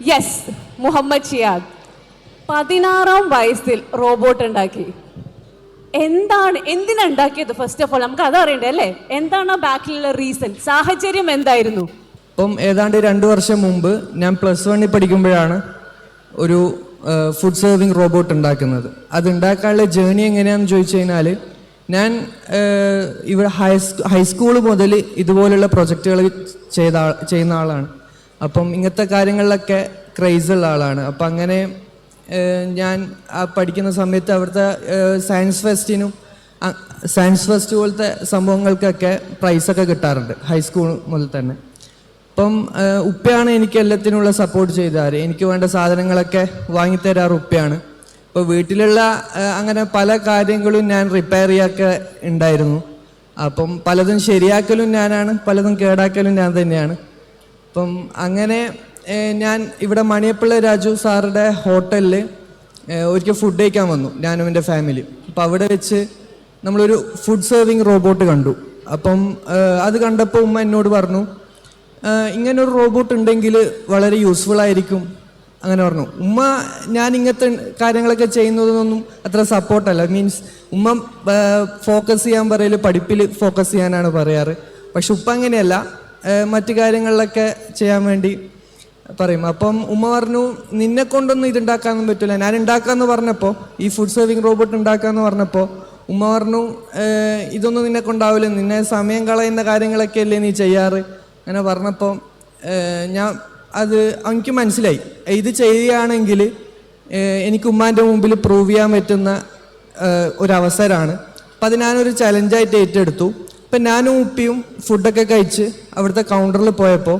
Yes, Muhammad Shiyad 16-ാം വയസ്സിൽ robot ഉണ്ടാക്കി. എന്തിനുണ്ടാക്കിയത്? First of all നമുക്ക് അതറിയണ്ടേ അല്ലേ? എന്താണ് ആ ബാക്കിലുള്ള റീസൺ, സാഹചര്യം എന്തായിരുന്നു? ഇപ്പം ഏതാണ്ട് 2 വർഷം മുമ്പ് ഞാൻ +1 പഠിക്കുമ്പോഴാണ് ഒരു ഫുഡ് സെർവിങ് റോബോട്ട് ഉണ്ടാക്കുന്നത്. അത് ഉണ്ടാക്കാനുള്ള ജേണി എങ്ങനെയാണെന്ന് ചോദിച്ചു കഴിഞ്ഞാൽ, ഞാൻ ഇവിടെ ഹൈസ്കൂൾ മുതൽ ഇതുപോലുള്ള പ്രൊജക്റ്റുകൾ ചെയ്യുന്ന ആളാണ്. അപ്പം ഇങ്ങനത്തെ കാര്യങ്ങളിലൊക്കെ ക്രൈസുള്ള ആളാണ്. അപ്പം അങ്ങനെ ഞാൻ പഠിക്കുന്ന സമയത്ത് അവിടുത്തെ സയൻസ് ഫെസ്റ്റ് പോലത്തെ സംഭവങ്ങൾക്കൊക്കെ പ്രൈസൊക്കെ കിട്ടാറുണ്ട് ഹൈസ്കൂൾ മുതൽ തന്നെ. അപ്പം ഉപ്പയാണ് എനിക്ക് എല്ലാത്തിനുള്ള സപ്പോർട്ട് ചെയ്താറ്. എനിക്ക് വേണ്ട സാധനങ്ങളൊക്കെ വാങ്ങിത്തരാറ് ഉപ്പയാണ്. ഇപ്പോൾ വീട്ടിലുള്ള അങ്ങനെ പല കാര്യങ്ങളും ഞാൻ റിപ്പയർ ചെയ്യാക്കെ ഉണ്ടായിരുന്നു. അപ്പം പലതും ശരിയാക്കലും ഞാനാണ്, പലതും കേടാക്കലും ഞാൻ തന്നെയാണ്. അപ്പം അങ്ങനെ ഞാൻ ഇവിടെ മണിയപ്പിള്ള രാജു സാറുടെ ഹോട്ടലിൽ ഒരിക്കൽ ഫുഡ് കഴിക്കാൻ വന്നു, ഞാനും എൻ്റെ ഫാമിലി. അപ്പം അവിടെ വെച്ച് നമ്മളൊരു ഫുഡ് സെർവിങ് റോബോട്ട് കണ്ടു. അപ്പം അത് കണ്ടപ്പോൾ ഉമ്മ എന്നോട് പറഞ്ഞു, ഇങ്ങനൊരു റോബോട്ട് ഉണ്ടെങ്കിൽ വളരെ യൂസ്ഫുൾ ആയിരിക്കും അങ്ങനെ പറഞ്ഞു. ഉമ്മ ഞാൻ ഇങ്ങനത്തെ കാര്യങ്ങളൊക്കെ ചെയ്യുന്നതൊന്നും അത്ര സപ്പോർട്ടല്ല. മീൻസ് ഉമ്മ ഫോക്കസ് ചെയ്യാൻ പറയൽ പഠിപ്പിൽ ഫോക്കസ് ചെയ്യാനാണ് പറയാറ്. പക്ഷെ ഉപ്പ അങ്ങനെയല്ല, മറ്റു കാര്യങ്ങളിലൊക്കെ ചെയ്യാൻ വേണ്ടി പറയും. അപ്പം ഉമ്മ പറഞ്ഞു, നിന്നെ കൊണ്ടൊന്നും ഇതുണ്ടാക്കാനൊന്നും പറ്റില്ല. ഞാൻ ഉണ്ടാക്കാമെന്ന് പറഞ്ഞപ്പോൾ, ഈ ഫുഡ് സെർവിങ് റോബോട്ട് ഉണ്ടാക്കാമെന്ന് പറഞ്ഞപ്പോൾ ഉമ്മ പറഞ്ഞു, ഇതൊന്നും നിന്നെ കൊണ്ടാവില്ല, നിന്നെ സമയം കളയുന്ന കാര്യങ്ങളൊക്കെ അല്ലേ നീ ചെയ്യാറ്. അങ്ങനെ പറഞ്ഞപ്പോൾ എനിക്ക് മനസ്സിലായി, ഇത് ചെയ്യുകയാണെങ്കിൽ എനിക്ക് ഉമ്മാൻ്റെ മുമ്പിൽ പ്രൂവ് ചെയ്യാൻ പറ്റുന്ന ഒരവസരമാണ്. അപ്പം അത് ഞാനൊരു ചലഞ്ചായിട്ട് ഏറ്റെടുത്തു. ഇപ്പം ഞാനും ഉപ്പിയും ഫുഡൊക്കെ കഴിച്ച് അവിടുത്തെ കൗണ്ടറിൽ പോയപ്പോൾ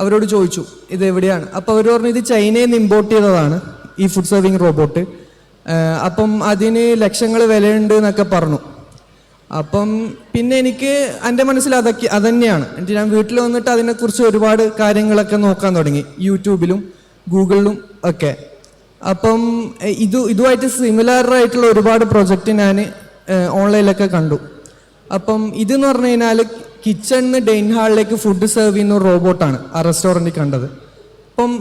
അവരോട് ചോദിച്ചു ഇത് എവിടെയാണ്. അപ്പോൾ അവർ പറഞ്ഞു, ഇത് ചൈനയിൽ നിന്ന് ഇമ്പോർട്ട് ചെയ്തതാണ് ഈ ഫുഡ് സെർവിങ് റോബോട്ട്. അപ്പം അതിന് ലക്ഷങ്ങൾ വിലയുണ്ട് എന്നൊക്കെ പറഞ്ഞു. അപ്പം പിന്നെ എനിക്ക് എൻ്റെ മനസ്സിൽ അതന്നെയാണ്. എന്നിട്ട് ഞാൻ വീട്ടിൽ വന്നിട്ട് അതിനെക്കുറിച്ച് ഒരുപാട് കാര്യങ്ങളൊക്കെ നോക്കാൻ തുടങ്ങി, യൂട്യൂബിലും ഗൂഗിളിലും ഒക്കെ. അപ്പം ഇതുമായിട്ട് സിമിലറായിട്ടുള്ള ഒരുപാട് പ്രൊജക്റ്റ് ഞാൻ ഓൺലൈനിലൊക്കെ കണ്ടു. അപ്പം ഇതെന്ന് പറഞ്ഞു കഴിഞ്ഞാൽ കിച്ചണിന്ന് ഡൈനിങ് ഹാളിലേക്ക് ഫുഡ് സെർവ് ചെയ്യുന്ന ഒരു റോബോട്ടാണ് ആ റെസ്റ്റോറൻറ്റിൽ കണ്ടത്. അപ്പം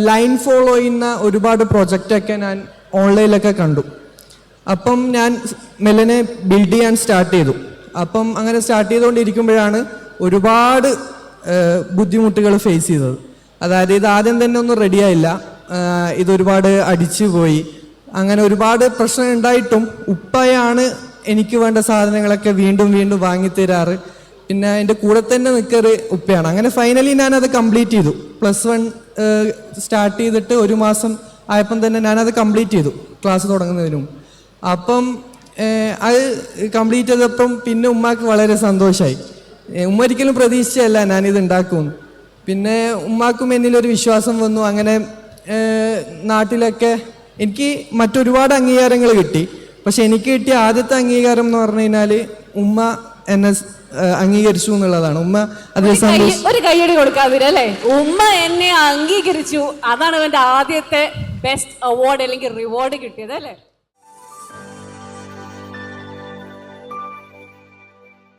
ലൈൻ ഫോളോ ചെയ്യുന്ന ഒരുപാട് പ്രൊജക്റ്റൊക്കെ ഞാൻ ഓൺലൈനിലൊക്കെ കണ്ടു. അപ്പം ഞാൻ മെല്ലനെ ബിൽഡ് ചെയ്യാൻ സ്റ്റാർട്ട് ചെയ്തു. അപ്പം അങ്ങനെ സ്റ്റാർട്ട് ചെയ്തുകൊണ്ടിരിക്കുമ്പോഴാണ് ഒരുപാട് ബുദ്ധിമുട്ടുകൾ ഫേസ് ചെയ്തത്. അതായത് ഇത് ആദ്യം തന്നെ ഒന്നും റെഡിയായില്ല, ഇതൊരുപാട് അടിച്ചു പോയി, അങ്ങനെ ഒരുപാട് പ്രശ്നം ഉണ്ടായിട്ടും ഉപ്പയാണ് എനിക്ക് വേണ്ട സാധനങ്ങളൊക്കെ വീണ്ടും വീണ്ടും വാങ്ങിത്തരാറ്. പിന്നെ എൻ്റെ കൂടെ തന്നെ നിൽക്കാറ് ഉപ്പയാണ്. അങ്ങനെ ഫൈനലി ഞാനത് കംപ്ലീറ്റ് ചെയ്തു. +1 സ്റ്റാർട്ട് ചെയ്തിട്ട് 1 മാസം ആയപ്പം തന്നെ ഞാനത് കംപ്ലീറ്റ് ചെയ്തു, ക്ലാസ് തുടങ്ങുന്നതിനും. അപ്പം അത് കംപ്ലീറ്റ് ചെയ്തപ്പം പിന്നെ ഉമ്മാക്ക് വളരെ സന്തോഷമായി. ഉമ്മ ഒരിക്കലും പ്രതീക്ഷിച്ചല്ല ഞാനിത് ഉണ്ടാക്കുമെന്ന്. പിന്നെ ഉമ്മാക്കും എന്നിലൊരു വിശ്വാസം വന്നു. അങ്ങനെ നാട്ടിലൊക്കെ എനിക്ക് മറ്റൊരുപാട് അംഗീകാരങ്ങൾ കിട്ടി. പക്ഷെ എനിക്ക് കിട്ടിയ ആദ്യത്തെ അംഗീകാരം എന്ന് പറഞ്ഞു കഴിഞ്ഞാൽ ഉമ്മ എന്നെ അംഗീകരിച്ചു എന്നുള്ളതാണ്. ഉമ്മ അതിൽ ഒരു കയ്യടി കൊടുക്കാതിരല്ലേ? ഉമ്മ എന്നെ അംഗീകരിച്ചു, അതാണ് അവന്റെ ആദ്യത്തെ ബെസ്റ്റ് അവാർഡ് അല്ലെങ്കിൽ റിവാർഡ് കിട്ടിയത് അല്ലേ?